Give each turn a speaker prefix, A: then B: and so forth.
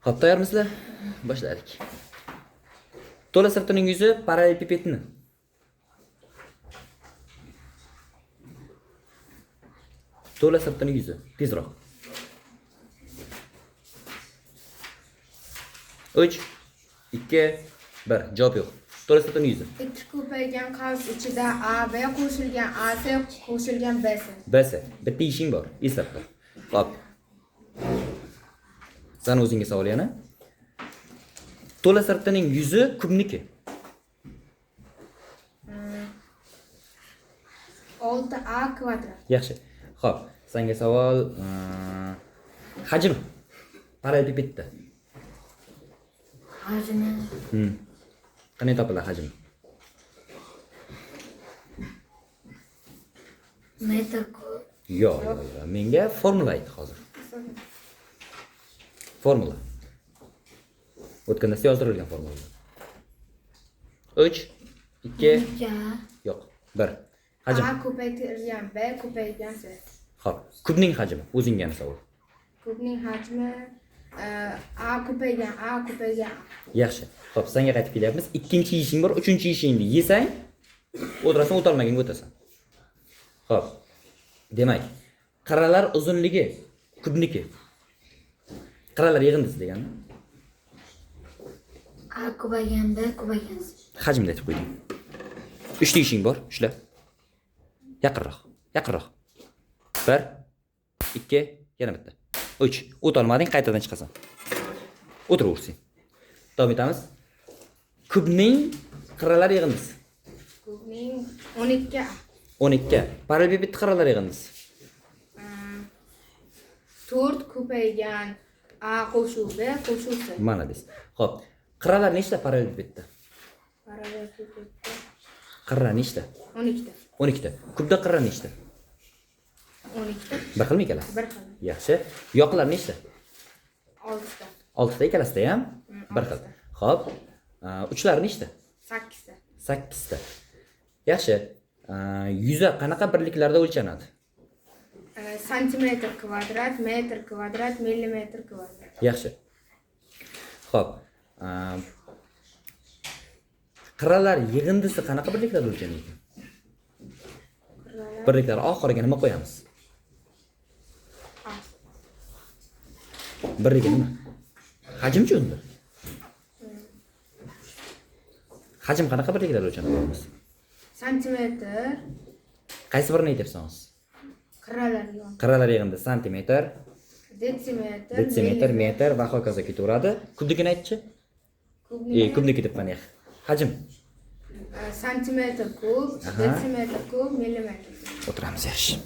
A: Xo'p, tayyormisizlar? Boshladik. To'la sirtining yuzi parallelepipedni. To'la sirtining yuzi. Tezroq. 3, 2, 1. Javob yo'q. To'la sirtining yuzi.
B: Ikki ko'paygan qavs ichida AB qo'shilgan AC qo'shilgan BC.
A: BC. Bitta ishing bor. Eslab qol. Xo'p. Sana o'zingga savol yana. To'la sirtining yuzi kubniki.
B: 6A kvadrat.
A: Yaxshi. Xo'p, senga savol, hajm parallelepipedda.
C: Hajmi
A: Qanday topiladi hajm?
C: metr kub.
A: Yo'q. Menga formula ayt hozir. Formula. O'tgan dasta yozdirilgan formula. 3, 2, yo'q. 1. Hajm.
B: A ko'paytirilgan B ko'paygan C.
A: Xo'p, kubning hajmi o'zingga savol.
B: Kubning hajmi A ko'paygan A.
A: Yaxshi. Xo'p, senga qaytib kelyapmiz. Ikkinchi ishing bor, uchinchi ishingni yesang, o'tirasan, o'tolmaganga o'tasan. Xo'p. Demak, qirralar uzunligi kubniki. Qirralar yig'indisi degani.
C: A ko'paygan B ko'paygan C.
A: Hajmni aytib qo'yding. 3 ta ishing bor, ushla. Yaqinroq. 1, 2, yana bitta. 3. O'tolmading, qaytadan chiqasan. O'tiraversin. Davom etamiz. Kubning qirralar yig'indisi.
B: Kubning 12A.
A: 12. Parallelepiped qirralar yig'indisi.
B: 4 ko'paygan A qo'shuv B qo'shuv C.
A: Malades. Xo'p, qirralar nechta parallelepipedda?
B: Parallelepipedda
A: Qirra nechta?
B: 12 ta.
A: 12 ta. Kubda qirra nechta?
B: 12 ta.
A: Bir xilmi ikkalasi?
B: Bir xil.
A: Yaxshi. Yoqlar nechta?
B: 6 ta.
A: 6 ta, ikkalasida ham bir xil. Xo'p, uchlar nechta?
B: 8 ta.
A: 8 ta. Yaxshi. Yuzi qanaqa birliklarda o'lchanadi?
B: Santimetr kvadrat, metr kvadrat, millimetr kvadrat.
A: Yaxshi. Xo'p. Qirralar yig'indisi qanaqa birliklarda o'lchanadi? Birliklar oxiriga nima qo'yamiz? Birligiga nima? Hajmchi unda. Hajm qanaqa birliklarda o'lchanadi?
B: Santimetr
A: Qaysi birini aytyapsan hozir?
B: qirralar yon.
A: Qirralar yig'indisi santimetr,
B: Detsimetr,
A: metr va hokazo ketaveradi. Kubnikini aytchi?
B: kubning
A: Kubniki deb qani. Hajm.
B: santimetr kub, detsimetr kub, millimetr.
A: O'tiramiz yaxshi.